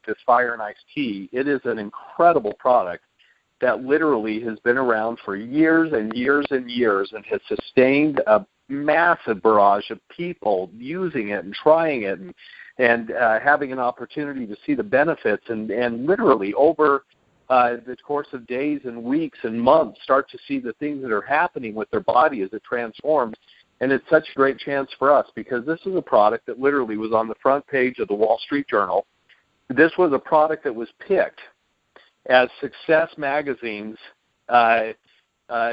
this Fire and Ice tea, it is an incredible product that literally has been around for years and years and years and has sustained a massive barrage of people using it and trying it and having an opportunity to see the benefits and literally over the course of days and weeks and months start to see the things that are happening with their body as it transforms. And it's such a great chance for us because this is a product that literally was on the front page of the Wall Street Journal. This was a product that was picked as Success Magazine's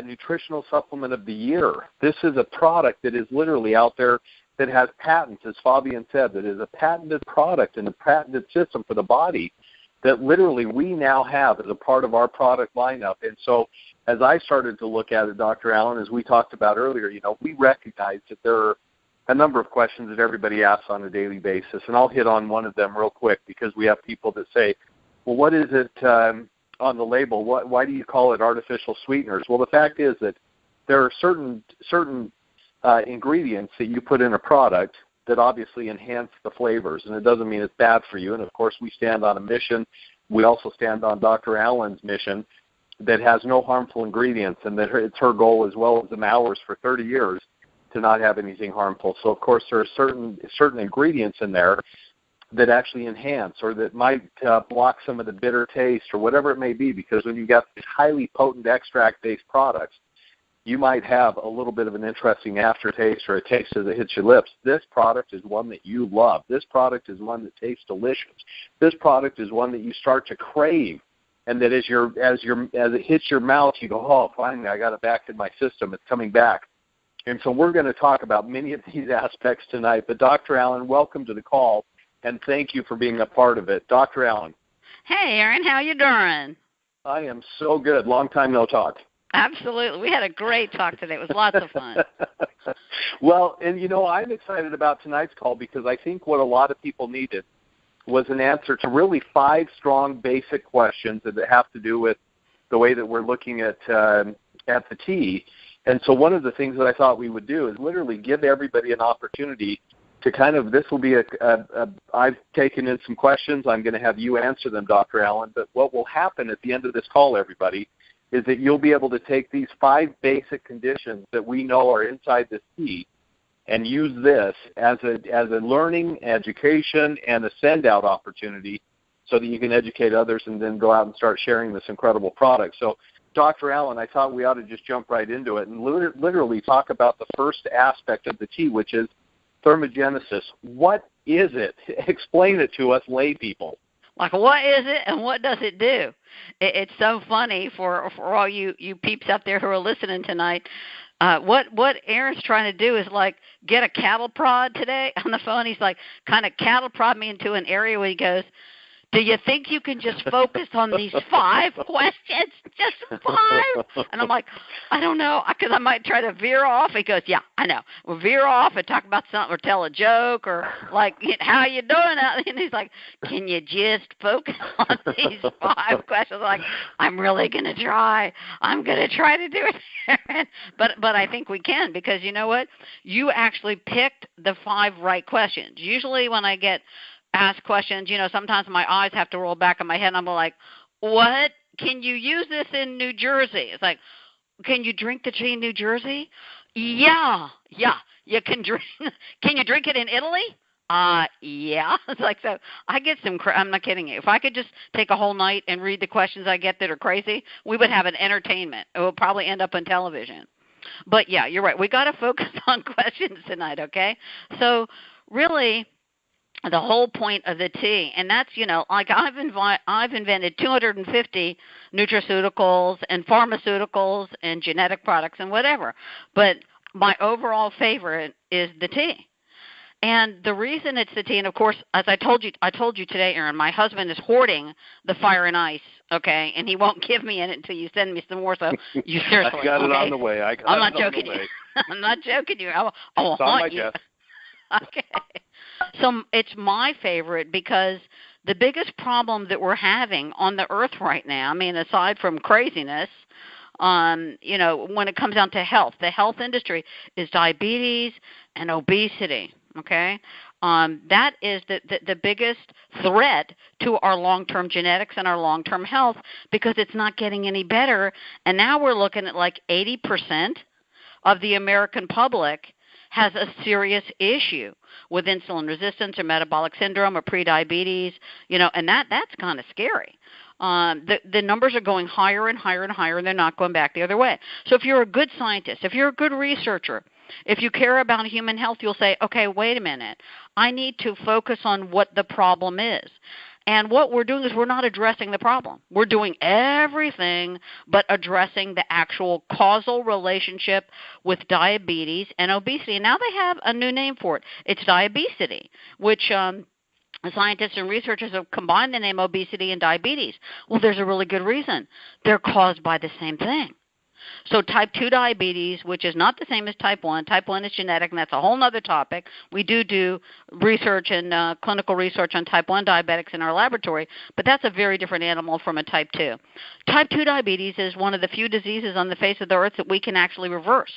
nutritional supplement of the year. This is a product that is literally out there that has patents, as Fabian said, that is a patented product and a patented system for the body that literally we now have as a part of our product lineup. And so as I started to look at it, Dr. Allen, as we talked about earlier, we recognize that there are a number of questions that everybody asks on a daily basis, and I'll hit on one of them real quick because we have people that say, well, what is it on the label? Why do you call it artificial sweeteners? Well, the fact is that there are certain ingredients that you put in a product that obviously enhance the flavors, and it doesn't mean it's bad for you. And, of course, we stand on a mission. We also stand on Dr. Allen's mission that has no harmful ingredients, and that it's her goal as well as ours for 30 years to not have anything harmful. So, of course, there are certain ingredients in there that actually enhance or that might block some of the bitter taste or whatever it may be, because when you've got these highly potent extract-based products, you might have a little bit of an interesting aftertaste or a taste as it hits your lips. This product is one that you love. This product is one that tastes delicious. This product is one that you start to crave, and that as it hits your mouth, you go, oh, finally, I got it back in my system. It's coming back. And so we're going to talk about many of these aspects tonight. But Dr. Allen, welcome to the call, and thank you for being a part of it. Dr. Allen. Hey, Aaron, how you doing? I am so good. Long time no talk. Absolutely. We had a great talk today. It was lots of fun. Well, and I'm excited about tonight's call because I think what a lot of people needed was an answer to really 5 strong basic questions that have to do with the way that we're looking at the tea. And so one of the things that I thought we would do is literally give everybody an opportunity to this will be I've taken in some questions. I'm going to have you answer them, Dr. Allen. But what will happen at the end of this call, everybody, is that you'll be able to take these 5 basic conditions that we know are inside this tea and use this as a learning, education, and a send-out opportunity so that you can educate others and then go out and start sharing this incredible product. So, Dr. Allen, I thought we ought to just jump right into it and literally talk about the first aspect of the tea, which is thermogenesis. What is it? Explain it to us lay people. Like, what is it and what does it do? It's so funny for all you peeps out there who are listening tonight. What Aaron's trying to do is like get a cattle prod today on the phone. He's like kind of cattle prod me into an area where he goes, do you think you can just focus on these 5 questions? Just 5? And I'm like, I don't know, because I might try to veer off. He goes, yeah, I know. We'll veer off and talk about something or tell a joke or like, how you doing? And he's like, can you just focus on these 5 questions? I'm like, I'm really going to try. I'm going to try to do it. But I think we can because you know what? You actually picked the 5 right questions. Usually when I get ask questions, sometimes my eyes have to roll back in my head and I'm like, what? Can you use this in New Jersey? It's like, can you drink the tea in New Jersey? Yeah, you can drink. Can you drink it in Italy? Yeah. It's like, so I get I'm not kidding you. If I could just take a whole night and read the questions I get that are crazy, we would have an entertainment. It would probably end up on television. But yeah, you're right. We got to focus on questions tonight, okay? So really, the whole point of the tea, and that's, like I've invented 250 nutraceuticals and pharmaceuticals and genetic products and whatever, but my overall favorite is the tea. And the reason it's the tea, and of course, as I told you today, Aaron, my husband is hoarding the Fire and Ice, okay, and he won't give me it until you send me some more. So you seriously, I got it on the way. I'm not joking you. I'm not joking you. I will haunt you. Okay. So it's my favorite because the biggest problem that we're having on the earth right now, I mean, aside from craziness, when it comes down to health, the health industry is diabetes and obesity, okay? That is the biggest threat to our long-term genetics and our long-term health, because it's not getting any better. And now we're looking at like 80% of the American public has a serious issue with insulin resistance or metabolic syndrome or prediabetes, and that's kind of scary. The numbers are going higher and higher and higher, and they're not going back the other way. So if you're a good scientist, if you're a good researcher, if you care about human health, you'll say, okay, wait a minute. I need to focus on what the problem is. And what we're doing is we're not addressing the problem. We're doing everything but addressing the actual causal relationship with diabetes and obesity. And now they have a new name for it. It's diabesity, which scientists and researchers have combined the name obesity and diabetes. Well, there's a really good reason. They're caused by the same thing. So type 2 diabetes, which is not the same as type 1. Type 1 is genetic, and that's a whole other topic. We do research and clinical research on type 1 diabetics in our laboratory, but that's a very different animal from a type 2. Type 2 diabetes is one of the few diseases on the face of the earth that we can actually reverse.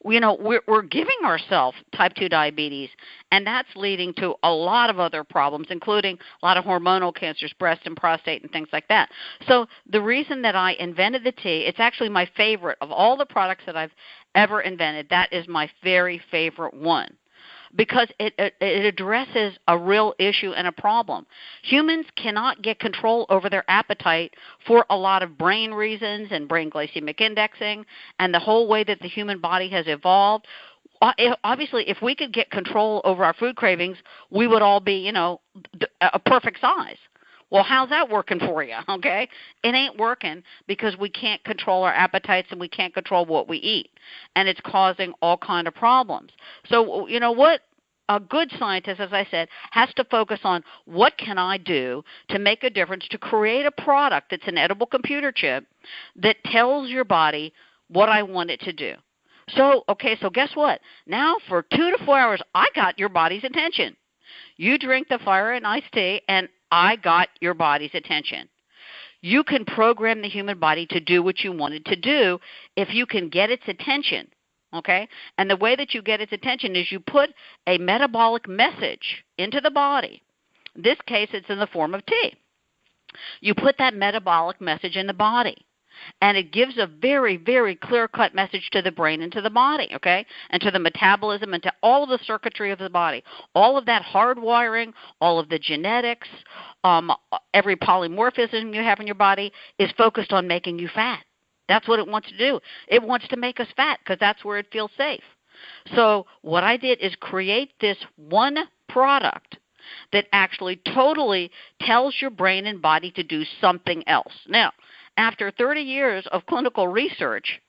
We're giving ourselves type 2 diabetes, and that's leading to a lot of other problems, including a lot of hormonal cancers, breast and prostate and things like that. So the reason that I invented the tea, it's actually my favorite of all the products that I've ever invented. That is my very favorite one, because it addresses a real issue and a problem. Humans cannot get control over their appetite for a lot of brain reasons and brain glycemic indexing and the whole way that the human body has evolved. Obviously, if we could get control over our food cravings, we would all be, a perfect size. Well, how's that working for you, okay? It ain't working because we can't control our appetites and we can't control what we eat, and it's causing all kind of problems. So, what a good scientist, as I said, has to focus on what can I do to make a difference, to create a product that's an edible computer chip that tells your body what I want it to do. So guess what? Now for 2 to 4 hours, I got your body's attention. You drink the fire and iced tea, and I got your body's attention. You can program the human body to do what you want it to do if you can get its attention, okay? And the way that you get its attention is you put a metabolic message into the body. In this case, it's in the form of tea. You put that metabolic message in the body, and it gives a very, very clear-cut message to the brain and to the body, okay, and to the metabolism and to all of the circuitry of the body. All of that hardwiring, all of the genetics, every polymorphism you have in your body is focused on making you fat. That's what it wants to do. It wants to make us fat because that's where it feels safe. So what I did is create this one product that actually totally tells your brain and body to do something else. Now, after 30 years of clinical research,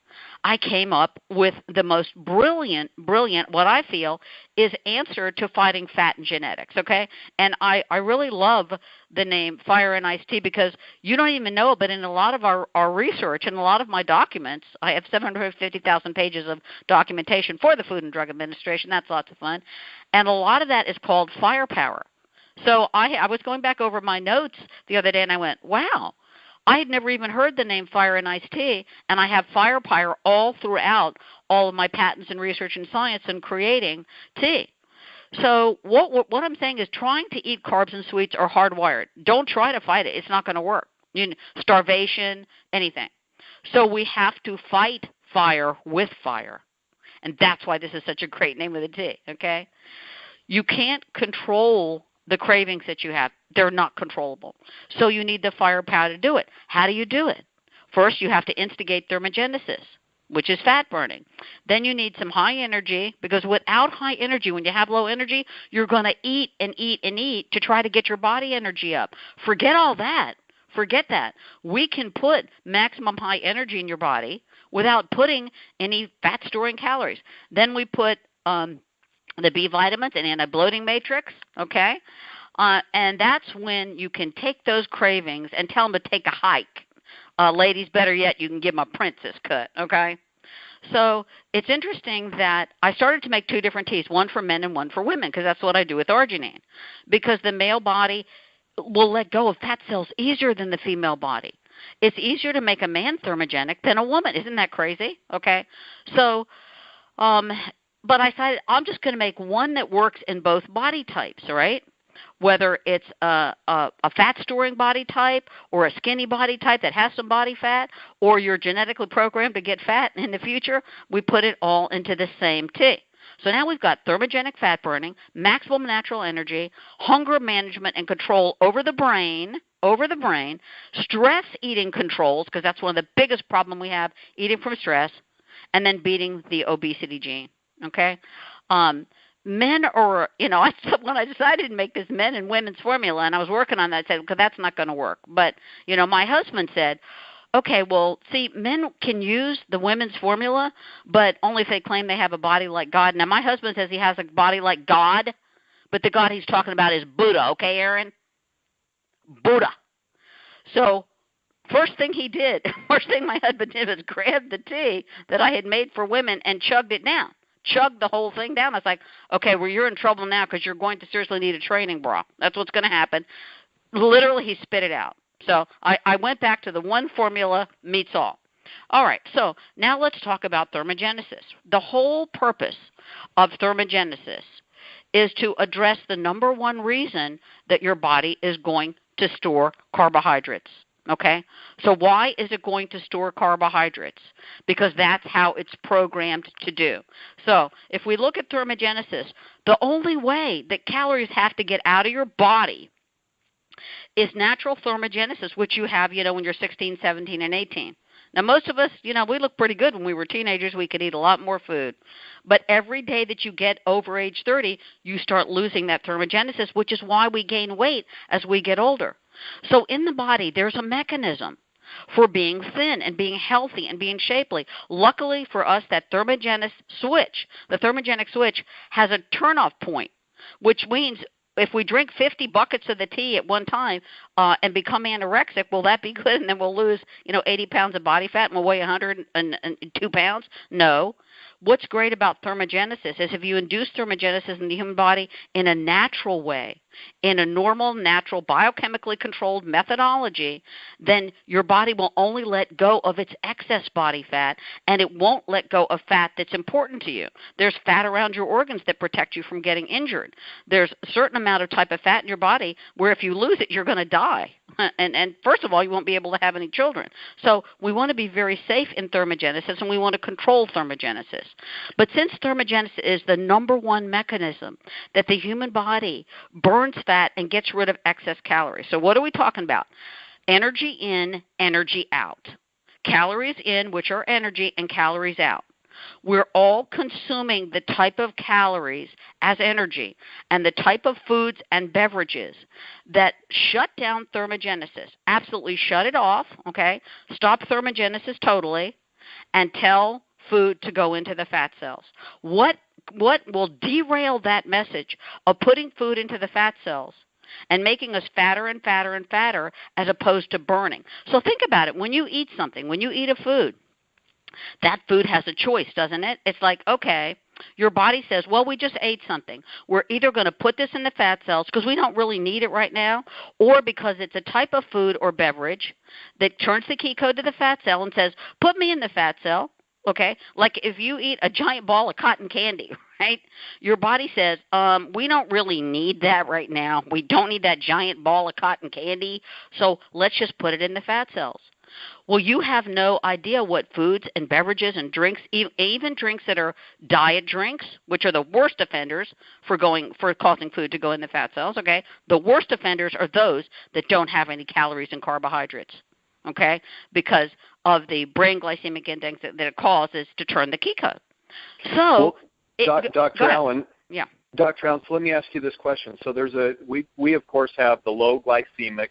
I came up with the most brilliant, what I feel is answer to fighting fat and genetics, okay? And I really love the name Fire and Iced Tea because you don't even know, but in a lot of our research and a lot of my documents, I have 750,000 pages of documentation for the Food and Drug Administration. That's lots of fun. And a lot of that is called firepower. So I was going back over my notes the other day, and I went, wow. I had never even heard the name Fire and Iced Tea, and I have firepower all throughout all of my patents and research and science in creating tea. So what I'm saying is trying to eat carbs and sweets are hardwired. Don't try to fight it. It's not going to work. Starvation, anything. So we have to fight fire with fire, and that's why this is such a great name of the tea, okay? You can't control the cravings that you have. They're not controllable. So you need the firepower to do it. How do you do it? First, you have to instigate thermogenesis, which is fat burning. Then you need some high energy, because without high energy, when you have low energy, you're going to eat and eat and eat to try to get your body energy up. Forget all that. Forget that. We can put maximum high energy in your body without putting any fat-storing calories. Then we put the B vitamins and anti-bloating matrix, okay? And that's when you can take those cravings and tell them to take a hike. Ladies, better yet, you can give them a princess cut, okay? So it's interesting that I started to make 2 different teas, one for men and one for women, because that's what I do with arginine, because the male body will let go of fat cells easier than the female body. It's easier to make a man thermogenic than a woman. Isn't that crazy? Okay? So but I decided I'm just going to make one that works in both body types, right? Whether it's a fat-storing body type or a skinny body type that has some body fat, or you're genetically programmed to get fat in the future, we put it all into the same tea. So now we've got thermogenic fat burning, maximum natural energy, hunger management and control over the brain, stress eating controls, because that's one of the biggest problems we have, eating from stress, and then beating the obesity gene, okay? Men are, when I decided to make this men and women's formula, and I was working on that, I said, okay, that's not going to work. But, my husband said, okay, well, see, men can use the women's formula, but only if they claim they have a body like God. Now, my husband says he has a body like God, but the God he's talking about is Buddha, okay, Aaron? Buddha. So first thing my husband did was grab the tea that I had made for women and chugged it down. Chugged the whole thing down. I was like, okay, well, you're in trouble now because you're going to seriously need a training bra. That's what's going to happen. Literally, he spit it out. So I went back to the one formula meets all. All right, so now let's talk about thermogenesis. The whole purpose of thermogenesis is to address the number one reason that your body is going to store carbohydrates. Okay, so why is it going to store carbohydrates? Because that's how it's programmed to do. So if we look at thermogenesis, the only way that calories have to get out of your body is natural thermogenesis, which you have, when you're 16, 17, and 18. Now, most of us, we look pretty good when we were teenagers. We could eat a lot more food. But every day that you get over age 30, you start losing that thermogenesis, which is why we gain weight as we get older. So in the body, there's a mechanism for being thin and being healthy and being shapely. Luckily for us, the thermogenic switch has a turnoff point, which means if we drink 50 buckets of the tea at one time and become anorexic, will that be good? And then we'll lose, 80 pounds of body fat and we'll weigh 102 pounds? No. What's great about thermogenesis is if you induce thermogenesis in the human body in a natural way, in a normal, natural, biochemically controlled methodology, then your body will only let go of its excess body fat, and it won't let go of fat that's important to you. There's fat around your organs that protect you from getting injured. There's a certain amount of type of fat in your body where if you lose it, you're going to die. And first of all, you won't be able to have any children. So we want to be very safe in thermogenesis, and we want to control thermogenesis. But since thermogenesis is the number one mechanism that the human body burns fat and gets rid of excess calories. So what are we talking about? Energy in, energy out. Calories in, which are energy, and calories out. We're all consuming the type of calories as energy and the type of foods and beverages that shut down thermogenesis. Absolutely shut it off, okay? Stop thermogenesis totally and tell food to go into the fat cells. What will derail that message of putting food into the fat cells and making us fatter and fatter and fatter as opposed to burning? So think about it. When you eat something, when you eat a food, that food has a choice, doesn't it? It's like, okay, your body says, well, we just ate something. We're either going to put this in the fat cells because we don't really need it right now, or because it's a type of food or beverage that turns the key code to the fat cell and says, put me in the fat cell, okay? Like if you eat a giant ball of cotton candy, right? Your body says, we don't really need that right now. We don't need that giant ball of cotton candy, so let's just put it in the fat cells. Well, you have no idea what foods and beverages and drinks, even drinks that are diet drinks, which are the worst offenders for causing food to go in the fat cells, okay? The worst offenders are those that don't have any calories and carbohydrates, okay? Because of the brain glycemic index that it causes to turn the key code. So, Dr. Allen. Yeah. Dr. Allen, so let me ask you this question. So we of course have the low glycemic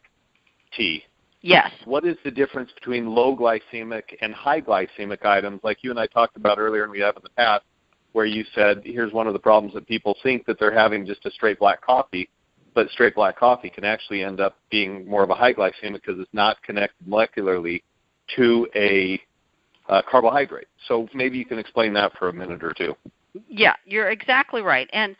tea. Yes. What is the difference between low glycemic and high glycemic items, like you and I talked about earlier and we have in the past, where you said, here's one of the problems that people think that they're having just a straight black coffee, but straight black coffee can actually end up being more of a high glycemic because it's not connected molecularly to a carbohydrate. So maybe you can explain that for a minute or two. Yeah, you're exactly right. And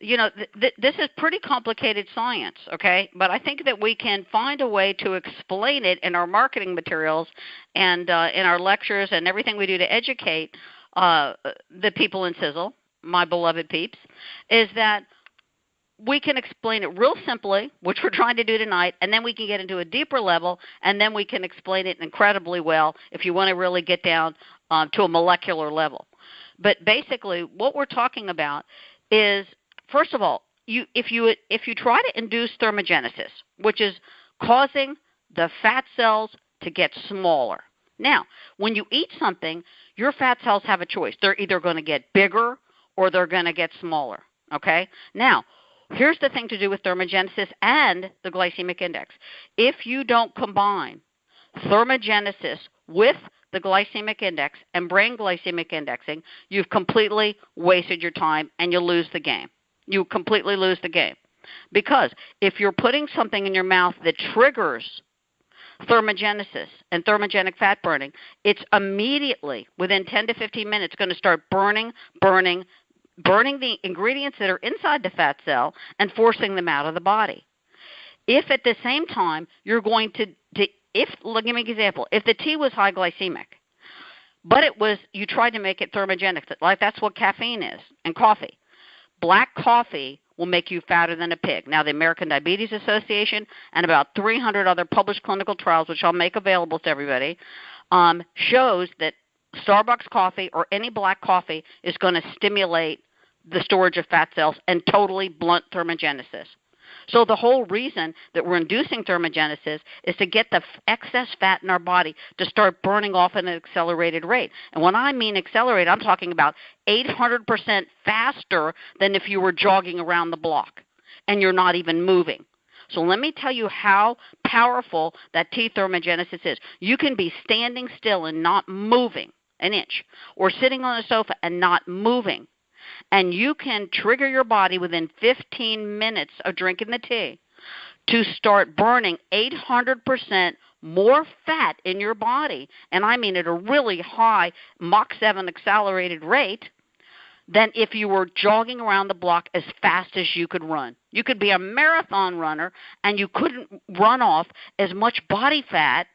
this is pretty complicated science, okay? But I think that we can find a way to explain it in our marketing materials and in our lectures and everything we do to educate the people in Sizzle my beloved peeps, is that we can explain it real simply, which we're trying to do tonight, and then we can get into a deeper level, and then we can explain it incredibly well if you want to really get down to a molecular level. But basically, what we're talking about is, first of all, if you try to induce thermogenesis, which is causing the fat cells to get smaller. Now, when you eat something, your fat cells have a choice. They're either going to get bigger or they're going to get smaller. Okay? Now, here's the thing to do with thermogenesis and the glycemic index. If you don't combine thermogenesis with the glycemic index and brain glycemic indexing, you've completely wasted your time and you lose the game. You completely lose the game. Because if you're putting something in your mouth that triggers thermogenesis and thermogenic fat burning, it's immediately, within 10 to 15 minutes, going to start burning the ingredients that are inside the fat cell and forcing them out of the body. If at the same time you're going to give me an example. If the tea was high glycemic, but you tried to make it thermogenic, like that's what caffeine is, and coffee. Black coffee will make you fatter than a pig. Now, the American Diabetes Association and about 300 other published clinical trials, which I'll make available to everybody, shows that Starbucks coffee or any black coffee is going to stimulate the storage of fat cells and totally blunt thermogenesis. So the whole reason that we're inducing thermogenesis is to get the excess fat in our body to start burning off at an accelerated rate. And when I mean accelerate, I'm talking about 800% faster than if you were jogging around the block and you're not even moving. So let me tell you how powerful that T thermogenesis is. You can be standing still and not moving an inch, or sitting on a sofa and not moving, and you can trigger your body within 15 minutes of drinking the tea to start burning 800% more fat in your body, and I mean at a really high Mach 7 accelerated rate, than if you were jogging around the block as fast as you could run. You could be a marathon runner, and you couldn't run off as much body fat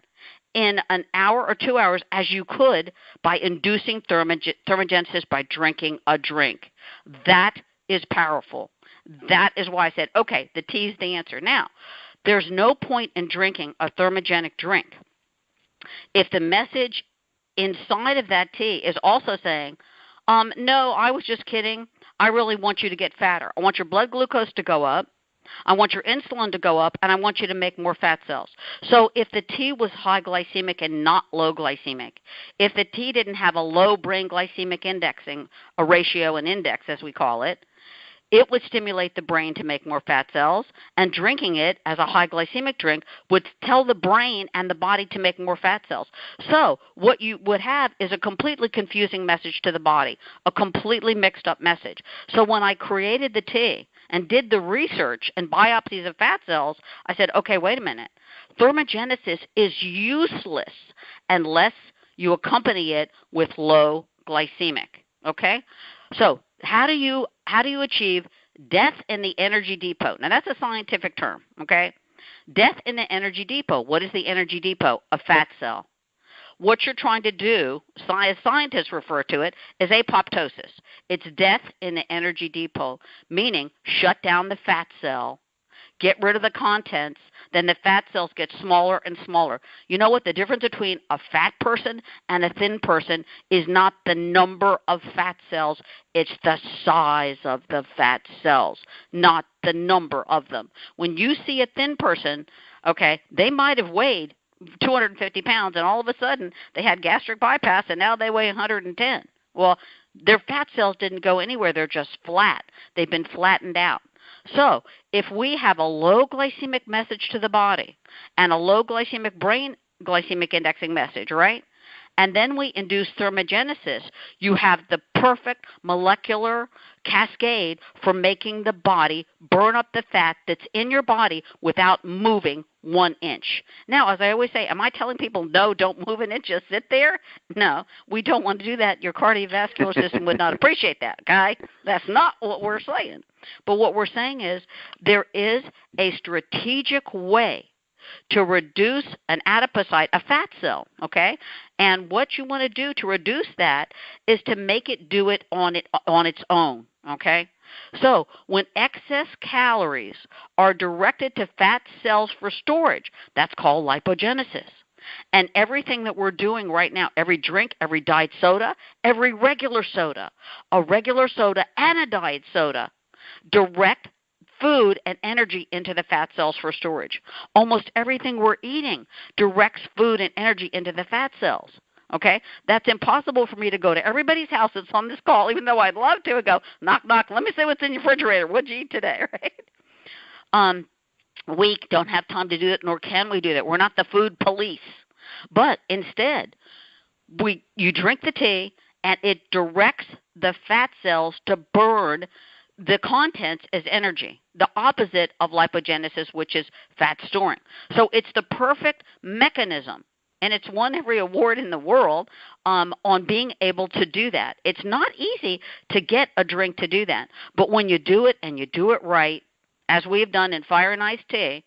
in an hour or 2 hours as you could by inducing thermogenesis by drinking a drink. That is powerful. That is why I said, okay, the tea is the answer. Now, there's no point in drinking a thermogenic drink if the message inside of that tea is also saying, no, I was just kidding. I really want you to get fatter. I want your blood glucose to go up. I want your insulin to go up, and I want you to make more fat cells. So if the tea was high glycemic and not low glycemic, if the tea didn't have a low brain glycemic indexing, a ratio and index as we call it, it would stimulate the brain to make more fat cells, and drinking it as a high glycemic drink would tell the brain and the body to make more fat cells. So what you would have is a completely confusing message to the body, a completely mixed up message. So when I created the tea and did the research and biopsies of fat cells, I said, okay, wait a minute. Thermogenesis is useless unless you accompany it with low glycemic, okay? So how do you achieve death in the energy depot? Now, that's a scientific term, okay? Death in the energy depot. What is the energy depot? A fat cell. What you're trying to do, as scientists refer to it, is apoptosis. It's death in the energy depot, meaning shut down the fat cell, get rid of the contents, then the fat cells get smaller and smaller. You know what? The difference between a fat person and a thin person is not the number of fat cells. It's the size of the fat cells, not the number of them. When you see a thin person, okay, they might have weighed 250 pounds, and all of a sudden they had gastric bypass, and now they weigh 110. Well, their fat cells didn't go anywhere. They're just flat. They've been flattened out. So if we have a low glycemic message to the body and a low glycemic brain glycemic indexing message, right, and then we induce thermogenesis, you have the perfect molecular cascade for making the body burn up the fat that's in your body without moving 1 inch. Now, as I always say, am I telling people, no, don't move an inch, just sit there? No, we don't want to do that. Your cardiovascular system would not appreciate that, okay? That's not what we're saying. But what we're saying is there is a strategic way to reduce an adipocyte, a fat cell, okay? And what you want to do to reduce that is to make it do it on its own, okay? So when excess calories are directed to fat cells for storage, that's called lipogenesis. And everything that we're doing right now, every drink, every diet soda, every regular soda, a regular soda and a diet soda, direct food and energy into the fat cells for storage. Almost everything we're eating directs food and energy into the fat cells. Okay? That's impossible for me to go to everybody's house that's on this call, even though I'd love to, and go, knock, knock, let me see what's in your refrigerator. What'd you eat today, right? We don't have time to do that, nor can we do that. We're not the food police. But instead, you drink the tea, and it directs the fat cells to burn the contents as energy, the opposite of lipogenesis, which is fat storing. So it's the perfect mechanism, and it's won every award in the world on being able to do that. It's not easy to get a drink to do that, but when you do it and you do it right, as we have done in Fire and Ice Tea,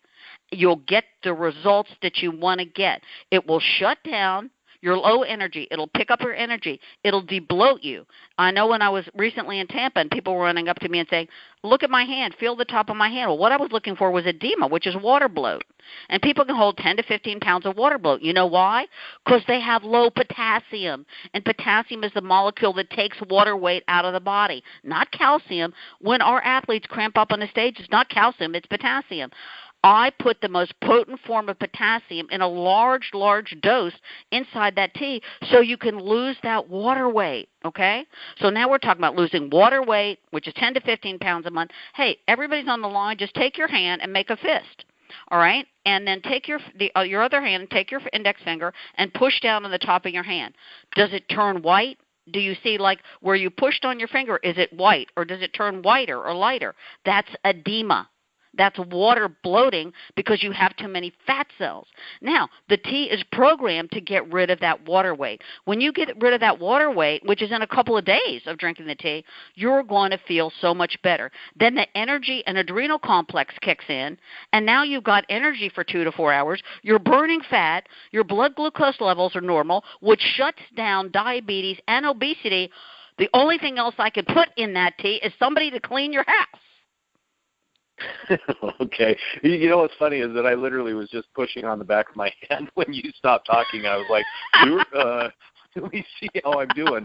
you'll get the results that you want to get. It will shut down your low energy. It'll pick up your energy. It'll debloat you. I know when I was recently in Tampa and people were running up to me and saying, look at my hand, feel the top of my hand. Well, what I was looking for was edema, which is water bloat. And people can hold 10 to 15 pounds of water bloat. You know why? Because they have low potassium. And potassium is the molecule that takes water weight out of the body, not calcium. When our athletes cramp up on the stage, it's not calcium, it's potassium. I put the most potent form of potassium in a large, large dose inside that tea so you can lose that water weight, okay? So now we're talking about losing water weight, which is 10 to 15 pounds a month. Hey, everybody's on the line. Just take your hand and make a fist, all right? And then take your other hand and take your index finger and push down on the top of your hand. Does it turn white? Do you see, like, where you pushed on your finger, is it white, or does it turn whiter or lighter? That's edema. That's water bloating because you have too many fat cells. Now, the tea is programmed to get rid of that water weight. When you get rid of that water weight, which is in a couple of days of drinking the tea, you're going to feel so much better. Then the energy and adrenal complex kicks in, and now you've got energy for 2 to 4 hours. You're burning fat. Your blood glucose levels are normal, which shuts down diabetes and obesity. The only thing else I could put in that tea is somebody to clean your house. Okay. You know what's funny is that I literally was just pushing on the back of my hand when you stopped talking. I was like, let me see how I'm doing.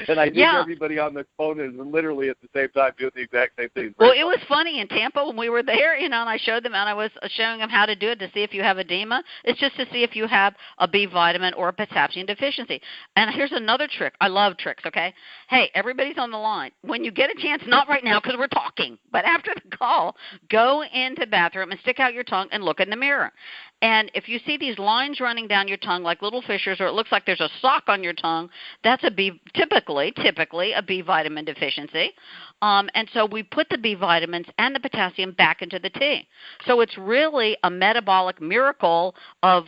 And I think everybody on the phone is literally at the same time doing the exact same thing. Well, it was funny in Tampa when we were there, and I showed them, and I was showing them how to do it to see if you have edema. It's just to see if you have a B vitamin or a potassium deficiency. And here's another trick. I love tricks, okay? Hey, everybody's on the line. When you get a chance, not right now because we're talking, but after the call, go into the bathroom and stick out your tongue and look in the mirror. And if you see these lines running down your tongue like little fissures, or it looks like there's a sock on your tongue, that's typically a B vitamin deficiency. And so we put the B vitamins and the potassium back into the tea. So it's really a metabolic miracle of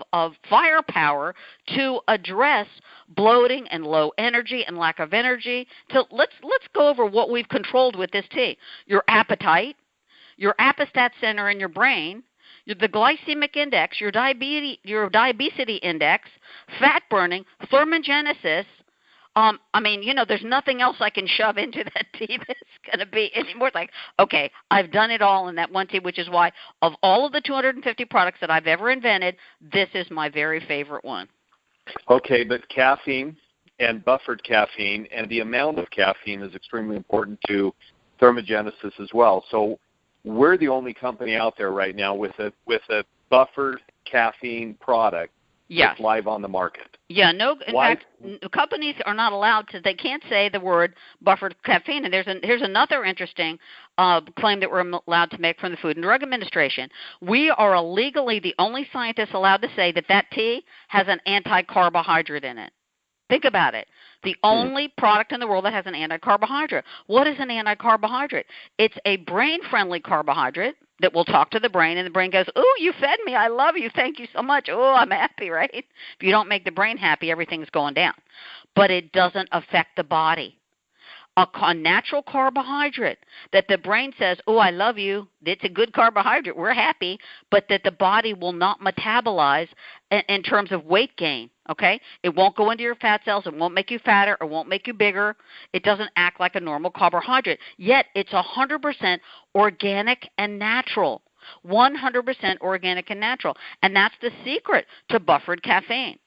firepower to address bloating and low energy and lack of energy. So let's go over what we've controlled with this tea. Your appetite, your apostat center in your brain, the glycemic index, your diabetes index, fat burning, thermogenesis. There's nothing else I can shove into that tea that's going to be anymore. It's like, okay, I've done it all in that one tea, which is why of all of the 250 products that I've ever invented, this is my very favorite one. Okay, but caffeine and buffered caffeine and the amount of caffeine is extremely important to thermogenesis as well. So we're the only company out there right now with a buffered caffeine product that's live on the market. Yeah, in fact, companies are not allowed to. They can't say the word buffered caffeine. And here's another interesting claim that we're allowed to make from the Food and Drug Administration. We are legally the only scientists allowed to say that tea has an anti-carbohydrate in it. Think about it. The only product in the world that has an anti-carbohydrate. What is an anti-carbohydrate? It's a brain-friendly carbohydrate that will talk to the brain, and the brain goes, ooh, you fed me. I love you. Thank you so much. Oh, I'm happy, right? If you don't make the brain happy, everything's going down. But it doesn't affect the body. a natural carbohydrate that the brain says, oh, I love you, it's a good carbohydrate, we're happy, but that the body will not metabolize in terms of weight gain, okay? It won't go into your fat cells, it won't make you fatter, it won't make you bigger, it doesn't act like a normal carbohydrate, yet it's 100% organic and natural. 100% organic and natural. And that's the secret to buffered caffeine.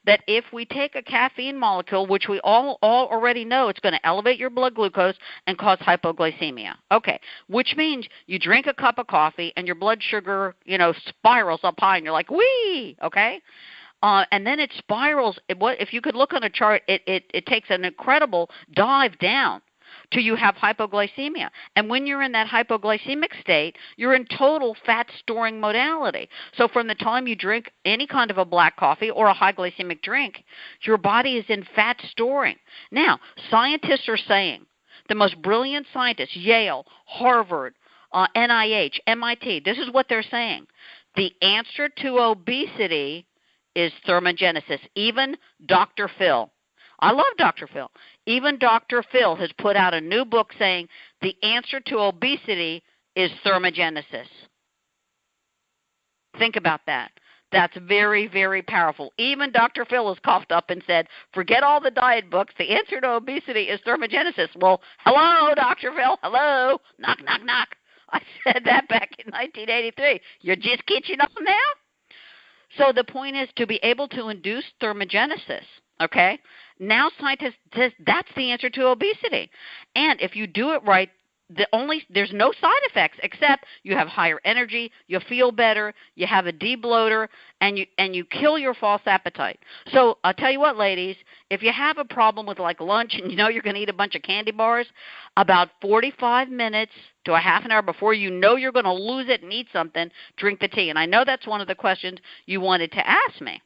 That if we take a caffeine molecule, which we all already know it's going to elevate your blood glucose and cause hypoglycemia. Okay, which means you drink a cup of coffee and your blood sugar, spirals up high and you're like, wee, okay? And then it spirals. If you could look on a chart, it takes an incredible dive down till you have hypoglycemia. And when you're in that hypoglycemic state, you're in total fat-storing modality. So from the time you drink any kind of a black coffee or a high glycemic drink, your body is in fat storing. Now, scientists are saying, the most brilliant scientists, Yale, Harvard, NIH, MIT, this is what they're saying. The answer to obesity is thermogenesis. Even Dr. Phil. I love Dr. Phil. Even Dr. Phil has put out a new book saying the answer to obesity is thermogenesis. Think about that. That's very, very powerful. Even Dr. Phil has coughed up and said, forget all the diet books. The answer to obesity is thermogenesis. Well, hello, Dr. Phil. Hello. Knock, knock, knock. I said that back in 1983. You're just catching up now? So the point is to be able to induce thermogenesis, okay? Now scientists says that's the answer to obesity. And if you do it right, there's no side effects except you have higher energy, you feel better, you have a debloater, and you kill your false appetite. So I'll tell you what, ladies, if you have a problem with like lunch and you know you're going to eat a bunch of candy bars, about 45 minutes to a half an hour before you know you're going to lose it and eat something, drink the tea. And I know that's one of the questions you wanted to ask me,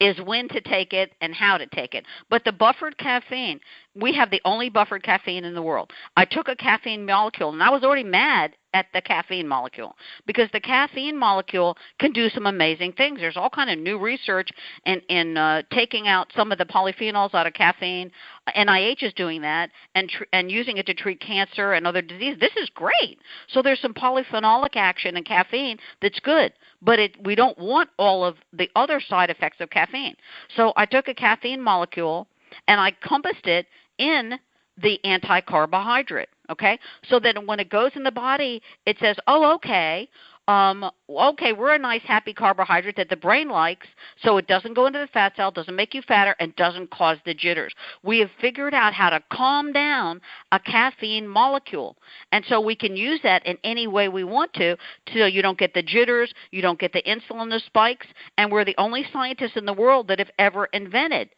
is when to take it and how to take it. But the buffered caffeine, we have the only buffered caffeine in the world. I took a caffeine molecule, and I was already mad at the caffeine molecule because the caffeine molecule can do some amazing things. There's all kind of new research in taking out some of the polyphenols out of caffeine. NIH is doing that and using it to treat cancer and other diseases. This is great. So there's some polyphenolic action in caffeine that's good, but we don't want all of the other side effects of caffeine. So I took a caffeine molecule and I compassed it in the anti-carbohydrate, okay? So that when it goes in the body, it says, oh, okay, we're a nice, happy carbohydrate that the brain likes, so it doesn't go into the fat cell, doesn't make you fatter, and doesn't cause the jitters. We have figured out how to calm down a caffeine molecule, and so we can use that in any way we want to so you don't get the jitters, you don't get the insulin spikes, and we're the only scientists in the world that have ever invented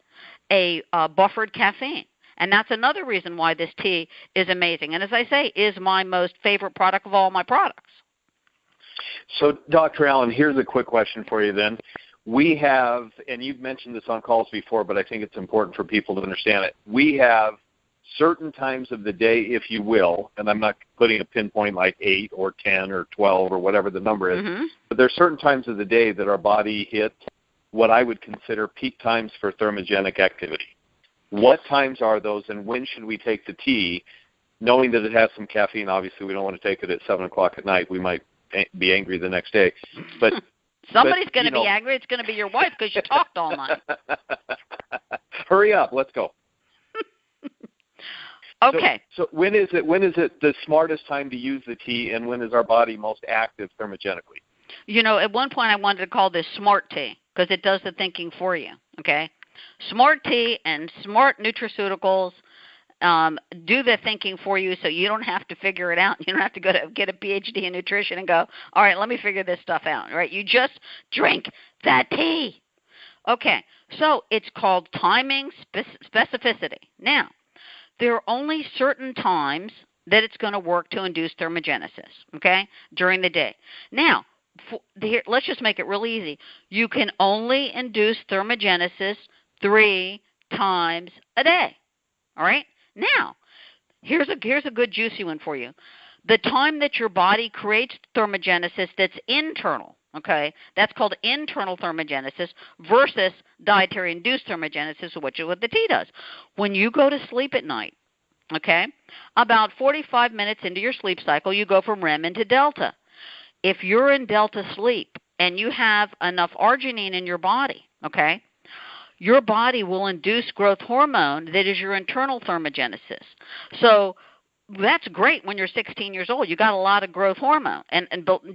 a buffered caffeine. And that's another reason why this tea is amazing. And as I say, is my most favorite product of all my products. So, Dr. Allen, here's a quick question for you then. We have, and you've mentioned this on calls before, but I think it's important for people to understand it. We have certain times of the day, if you will, and I'm not putting a pinpoint like 8 or 10 or 12 or whatever the number is, but there are certain times of the day that our body hits what I would consider peak times for thermogenic activity. What times are those, and when should we take the tea, knowing that it has some caffeine? Obviously, we don't want to take it at 7 o'clock at night. We might be angry the next day. But somebody's going to be angry. It's going to be your wife because you talked all night. Hurry up. Let's go. Okay. So when is it the smartest time to use the tea, and when is our body most active thermogenically? At one point I wanted to call this smart tea because it does the thinking for you, okay? Smart tea and smart nutraceuticals do the thinking for you so you don't have to figure it out. You don't have to go to get a PhD in nutrition and go, all right, let me figure this stuff out, right? You just drink that tea. Okay, so it's called timing specificity. Now, there are only certain times that it's going to work to induce thermogenesis, okay, during the day. Now, let's just make it real easy. You can only induce thermogenesis 3 times a day, all right? Now, here's a good juicy one for you. The time that your body creates thermogenesis that's internal, okay, that's called internal thermogenesis versus dietary-induced thermogenesis, which is what the tea does. When you go to sleep at night, Okay? About 45 minutes into your sleep cycle, you go from REM into delta. If you're in delta sleep and you have enough arginine in your body, okay, your body will induce growth hormone that is your internal thermogenesis. So that's great when you're 16 years old. You got a lot of growth hormone. And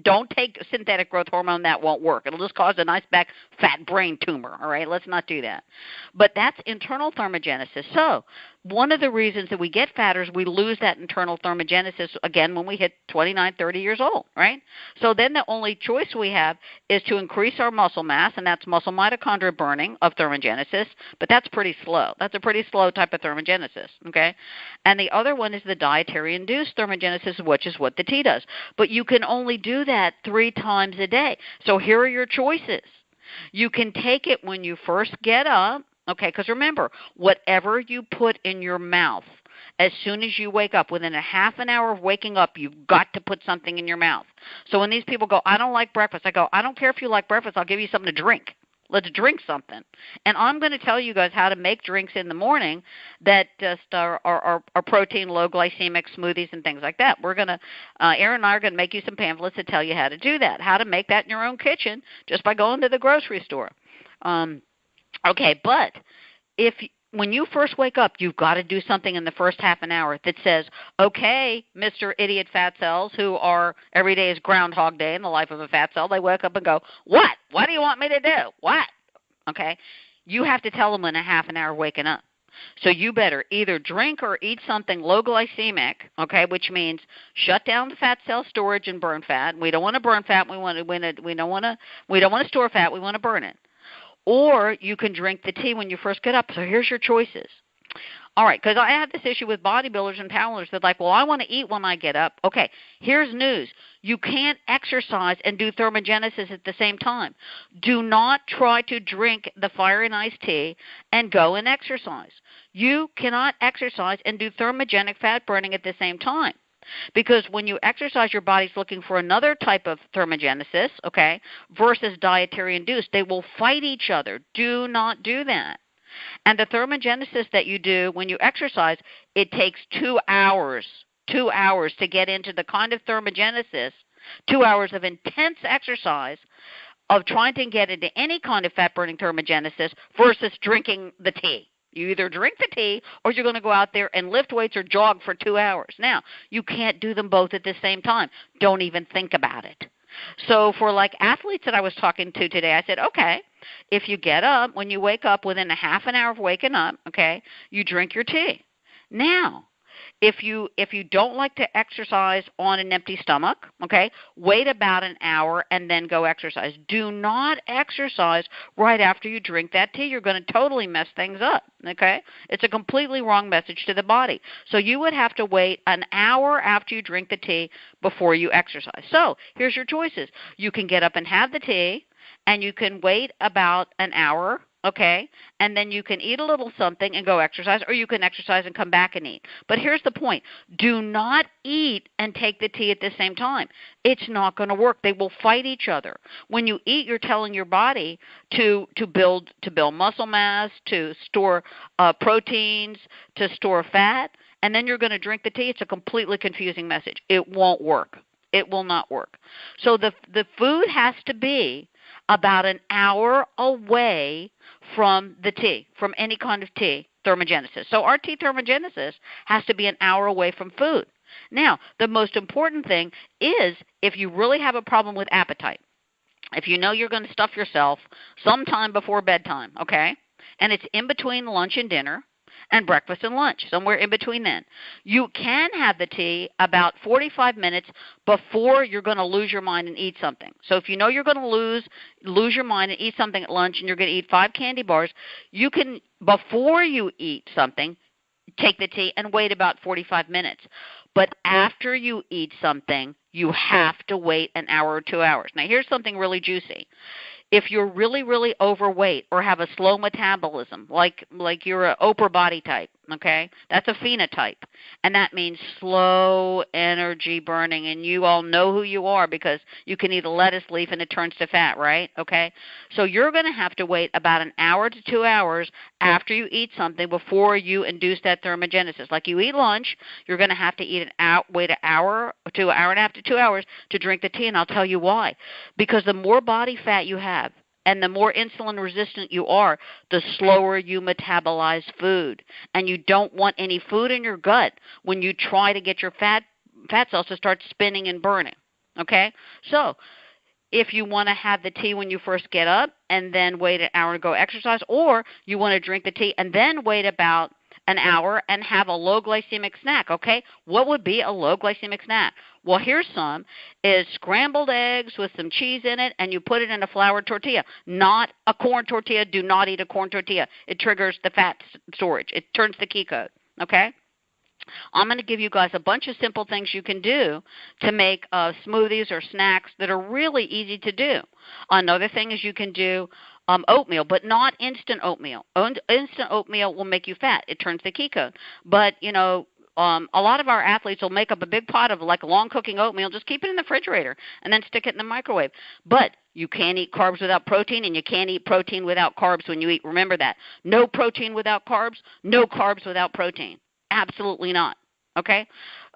don't take synthetic growth hormone. That won't work. It'll just cause a nice back fat brain tumor, all right? Let's not do that. But that's internal thermogenesis. So one of the reasons that we get fatter is we lose that internal thermogenesis, again, when we hit 29, 30 years old, right? So then the only choice we have is to increase our muscle mass, and that's muscle mitochondria burning of thermogenesis, but that's pretty slow. That's a pretty slow type of thermogenesis, okay? And the other one is the dietary-induced thermogenesis, which is what the tea does. But you can only do that 3 times a day. So here are your choices. You can take it when you first get up, okay, because remember, whatever you put in your mouth, as soon as you wake up, within a half an hour of waking up, you've got to put something in your mouth. So when these people go, I don't like breakfast, I go, I don't care if you like breakfast, I'll give you something to drink. Let's drink something. And I'm going to tell you guys how to make drinks in the morning that just are protein, low glycemic smoothies and things like that. We're going to, Aaron and I are going to make you some pamphlets that tell you how to do that, how to make that in your own kitchen just by going to the grocery store. Okay, but when you first wake up, you've got to do something in the first half an hour that says, okay, Mr. Idiot Fat Cells, who are every day is Groundhog Day in the life of a fat cell, they wake up and go, what? What do you want me to do? What? Okay, you have to tell them in a half an hour waking up. So you better either drink or eat something low glycemic, okay, which means shut down the fat cell storage and burn fat. We don't want to burn fat. We don't want to store fat. We want to burn it. Or you can drink the tea when you first get up. So here's your choices. All right, because I have this issue with bodybuilders and powerlifters. They're like, well, I want to eat when I get up. Okay, here's news. You can't exercise and do thermogenesis at the same time. Do not try to drink the fire and ice tea and go and exercise. You cannot exercise and do thermogenic fat burning at the same time. Because when you exercise, your body's looking for another type of thermogenesis, okay, versus dietary induced. They will fight each other. Do not do that. And the thermogenesis that you do when you exercise, it takes 2 hours, 2 hours to get into the kind of thermogenesis, 2 hours of intense exercise of trying to get into any kind of fat-burning thermogenesis versus drinking the tea. You either drink the tea or you're going to go out there and lift weights or jog for 2 hours. Now, you can't do them both at the same time. Don't even think about it. So for like athletes that I was talking to today, I said, okay, if you get up, when you wake up within a half an hour of waking up, okay, you drink your tea. Now, if you don't like to exercise on an empty stomach, okay, wait about an hour and then go exercise. Do not exercise right after you drink that tea. You're going to totally mess things up, okay? It's a completely wrong message to the body. So you would have to wait an hour after you drink the tea before you exercise. So here's your choices. You can get up and have the tea, and you can wait about an hour, okay, and then you can eat a little something and go exercise, or you can exercise and come back and eat. But here's the point. Do not eat and take the tea at the same time. It's not going to work. They will fight each other. When you eat, you're telling your body to build muscle mass, to store proteins, to store fat, and then you're going to drink the tea. It's a completely confusing message. It won't work. It will not work. So the food has to be about an hour away from the tea, from any kind of tea thermogenesis. So our tea thermogenesis has to be an hour away from food. Now, the most important thing is if you really have a problem with appetite, if you know you're going to stuff yourself sometime before bedtime, okay, and it's in between lunch and dinner, and breakfast and lunch, somewhere in between then. You can have the tea about 45 minutes before you're going to lose your mind and eat something. So if you know you're going to lose your mind and eat something at lunch and you're going to eat 5 candy bars, you can, before you eat something, take the tea and wait about 45 minutes. But after you eat something, you have to wait an hour or 2 hours. Now, here's something really juicy. If you're really, really overweight or have a slow metabolism, like you're an Oprah body type, okay? That's a phenotype, and that means slow energy burning, and you all know who you are because you can eat a lettuce leaf and it turns to fat, right? Okay? So you're going to have to wait about an hour to 2 hours after you eat something before you induce that thermogenesis. Like you eat lunch, you're going to have to wait an hour to an hour and a half to 2 hours to drink the tea, and I'll tell you why. Because the more body fat you have, and the more insulin resistant you are, the slower you metabolize food. And you don't want any food in your gut when you try to get your fat cells to start spinning and burning. Okay? So if you want to have the tea when you first get up and then wait an hour to go exercise, or you want to drink the tea and then wait about an hour and have a low glycemic snack, okay? What would be a low glycemic snack? Well, here's some, is scrambled eggs with some cheese in it, and you put it in a flour tortilla, not a corn tortilla. Do not eat a corn tortilla. It triggers the fat storage. It turns the key code, okay? I'm going to give you guys a bunch of simple things you can do to make smoothies or snacks that are really easy to do. Another thing is you can do oatmeal, but not instant oatmeal. Instant oatmeal will make you fat. It turns the key code. But, you know, a lot of our athletes will make up a big pot of like long cooking oatmeal, just keep it in the refrigerator, and then stick it in the microwave. But you can't eat carbs without protein, and you can't eat protein without carbs when you eat. Remember that. No protein without carbs, no carbs without protein. Absolutely not. Okay?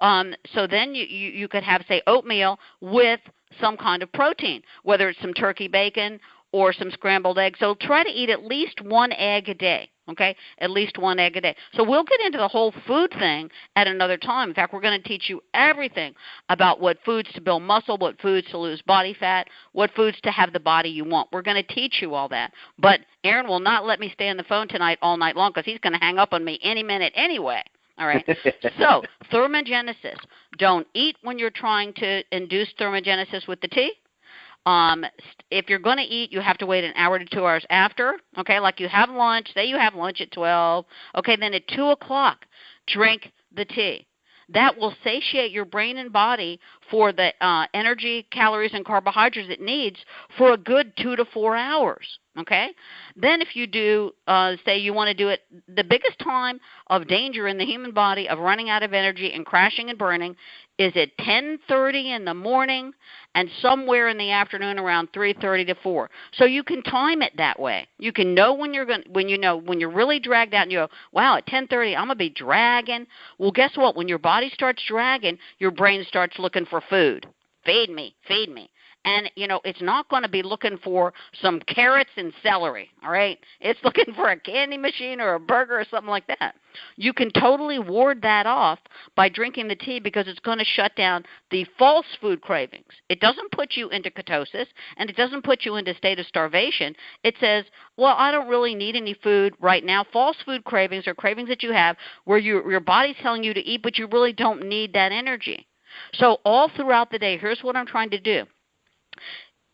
So then you could have, say, oatmeal with some kind of protein, whether it's some turkey bacon or some scrambled eggs. So try to eat at least one egg a day, okay? At least one egg a day. So we'll get into the whole food thing at another time. In fact, we're going to teach you everything about what foods to build muscle, what foods to lose body fat, what foods to have the body you want. We're going to teach you all that. But Aaron will not let me stay on the phone tonight all night long because he's going to hang up on me any minute anyway. All right. So thermogenesis. Don't eat when you're trying to induce thermogenesis with the tea. If you're going to eat, you have to wait an hour to 2 hours after. Okay, like you have lunch. Say you have lunch at 12. Okay, then at 2 o'clock, drink the tea. That will satiate your brain and body for the energy, calories, and carbohydrates it needs for a good 2 to 4 hours. Okay? Then if you do, say you want to do it, the biggest time of danger in the human body of running out of energy and crashing and burning is at 10:30 in the morning and somewhere in the afternoon around 3:30 to 4. So you can time it that way. You can know when you're really dragged out and you go, wow, at 10:30 I'm going to be dragging. Well, guess what? When your body starts dragging, your brain starts looking for food. Feed me, feed me. And, you know, it's not going to be looking for some carrots and celery, all right? It's looking for a candy machine or a burger or something like that. You can totally ward that off by drinking the tea because it's going to shut down the false food cravings. It doesn't put you into ketosis, and it doesn't put you into a state of starvation. It says, well, I don't really need any food right now. False food cravings are cravings that you have where your body's telling you to eat, but you really don't need that energy. So all throughout the day, here's what I'm trying to do.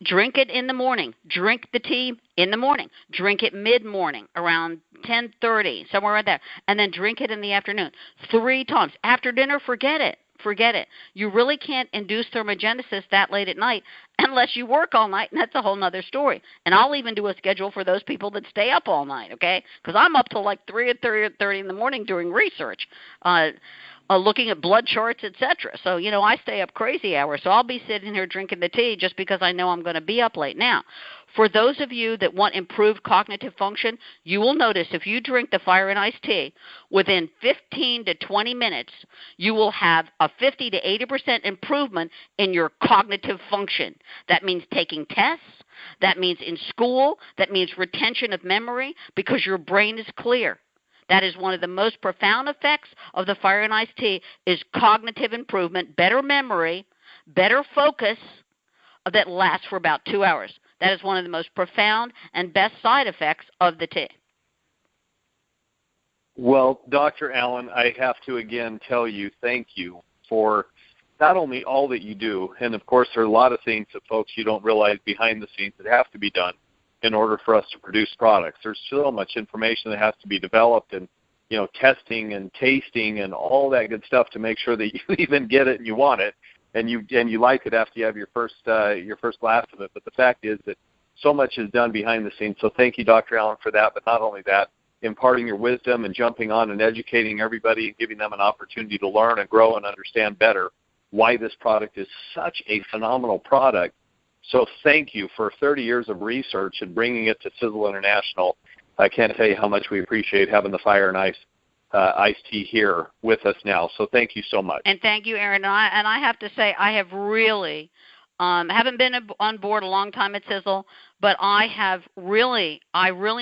Drink it in the morning. Drink the tea in the morning. Drink it mid-morning, around 10:30, somewhere right there. And then drink it in the afternoon 3 times. After dinner, forget it. Forget it. You really can't induce thermogenesis that late at night unless you work all night, and that's a whole other story. And I'll even do a schedule for those people that stay up all night, okay? Because I'm up till like 3 or 3:30 in the morning doing research. Looking at blood charts, etc. So, you know, I stay up crazy hours. So I'll be sitting here drinking the tea just because I know I'm going to be up late. Now, for those of you that want improved cognitive function, you will notice if you drink the fire and ice tea, within 15 to 20 minutes, you will have a 50 to 80% improvement in your cognitive function. That means taking tests. That means in school. That means retention of memory because your brain is clear. That is one of the most profound effects of the fire and ice tea is cognitive improvement, better memory, better focus that lasts for about 2 hours. That is one of the most profound and best side effects of the tea. Well, Dr. Allen, I have to again tell you thank you for not only all that you do, and of course there are a lot of things that folks you don't realize behind the scenes that have to be done in order for us to produce products. There's so much information that has to be developed and, you know, testing and tasting and all that good stuff to make sure that you even get it and you want it and you like it after you have your first glass of it. But the fact is that so much is done behind the scenes. So thank you, Dr. Allen, for that. But not only that, imparting your wisdom and jumping on and educating everybody and giving them an opportunity to learn and grow and understand better why this product is such a phenomenal product. So thank you for 30 years of research and bringing it to Sizzle International. I can't tell you how much we appreciate having the Fire and Ice iced tea here with us now. So thank you so much. And thank you, Aaron. And I have to say, I have really haven't been on board a long time at Sizzle, but I really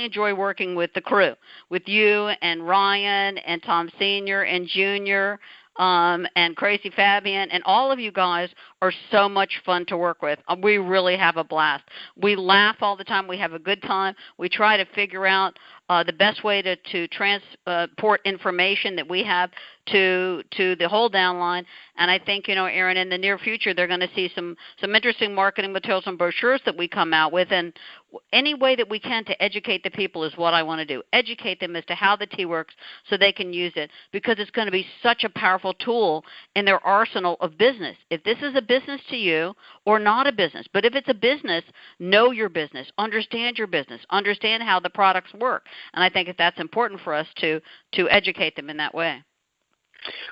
enjoy working with the crew, with you and Ryan and Tom Sr. and Junior. And Crazy Fabian, and all of you guys are so much fun to work with. We really have a blast. We laugh all the time. We have a good time. We try to figure out the best way to transport information that we have to the whole downline. And I think, Aaron, in the near future, they're going to see some interesting marketing materials and brochures that we come out with. And any way that we can to educate the people is what I want to do. Educate them as to how the tea works so they can use it, because it's going to be such a powerful tool in their arsenal of business. If this is a business to you or not a business, but if it's a business, know your business, understand your business, understand how the products work. And I think that's important for us to educate them in that way.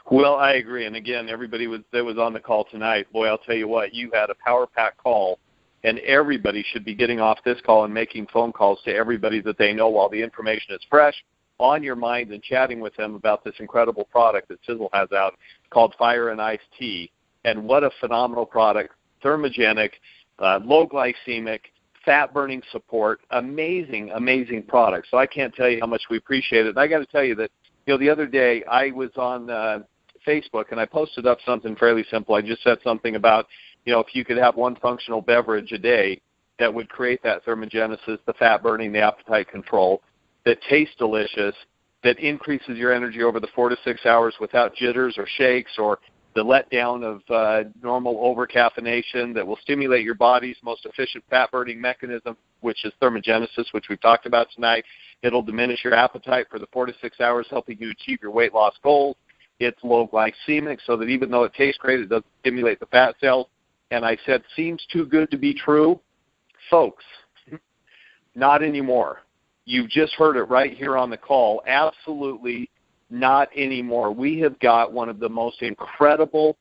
Well, I agree. And again, everybody that was on the call tonight, boy, I'll tell you what, you had a power-packed call, and everybody should be getting off this call and making phone calls to everybody that they know while the information is fresh on your mind and chatting with them about this incredible product that Sizzle has out called Fire and Ice Tea. And what a phenomenal product, thermogenic, low-glycemic, fat-burning support, amazing, amazing product. So I can't tell you how much we appreciate it. And I got to tell you that, the other day I was on Facebook and I posted up something fairly simple. I just said something about, if you could have one functional beverage a day that would create that thermogenesis, the fat burning, the appetite control, that tastes delicious, that increases your energy over the 4 to 6 hours without jitters or shakes or the letdown of normal over-caffeination, that will stimulate your body's most efficient fat-burning mechanism, which is thermogenesis, which we've talked about tonight. It'll diminish your appetite for the 4 to 6 hours, helping you achieve your weight loss goals. It's low-glycemic, so that even though it tastes great, it doesn't stimulate the fat cells. And I said, seems too good to be true. Folks, not anymore. You've just heard it right here on the call. Absolutely not anymore. We have got one of the most incredible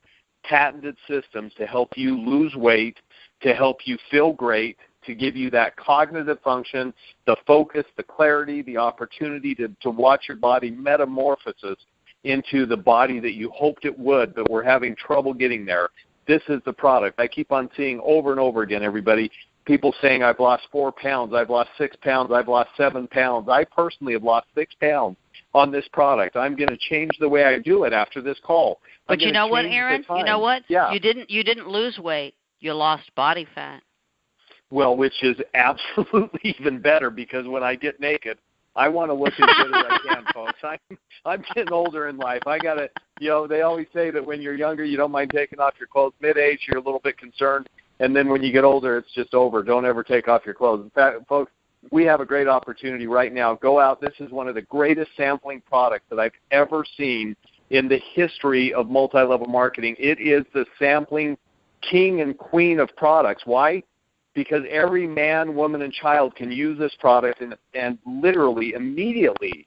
patented systems to help you lose weight, to help you feel great, to give you that cognitive function, the focus, the clarity, the opportunity to watch your body metamorphosis into the body that you hoped it would, but we're having trouble getting there. This is the product. I keep on seeing over and over again, everybody, people saying, I've lost 4 pounds, I've lost 6 pounds, I've lost 7 pounds. I personally have lost 6 pounds on this product. I'm going to change the way I do it after this call. But you know what, Aaron? You know what? Yeah. You didn't lose weight. You lost body fat. Well, which is absolutely even better, because when I get naked, I want to look as good as I can, folks. I'm getting older in life. I got to, they always say that when you're younger, you don't mind taking off your clothes. Mid-age, you're a little bit concerned. And then when you get older, it's just over. Don't ever take off your clothes. In fact, folks, we have a great opportunity right now. Go out. This is one of the greatest sampling products that I've ever seen in the history of multi-level marketing. It is the sampling king and queen of products. Why? Because every man, woman, and child can use this product and literally immediately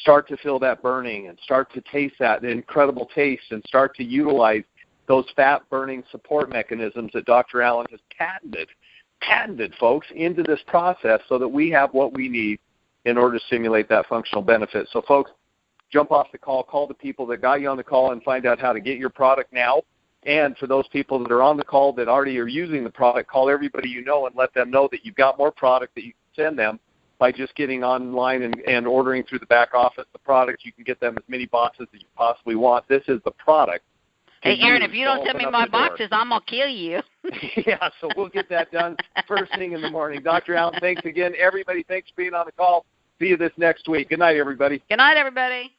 start to feel that burning and start to taste that incredible taste and start to utilize those fat-burning support mechanisms that Dr. Allen has patented, folks, into this process so that we have what we need in order to stimulate that functional benefit. So, folks, jump off the call, call the people that got you on the call and find out how to get your product now. And for those people that are on the call that already are using the product, call everybody you know and let them know that you've got more product that you can send them by just getting online and ordering through the back office the product. You can get them as many boxes as you possibly want. This is the product. Hey, Aaron, if you don't send me my boxes, I'm going to kill you. Yeah, so we'll get that done first thing in the morning. Dr. Allen, thanks again. Everybody, thanks for being on the call. See you this next week. Good night, everybody. Good night, everybody.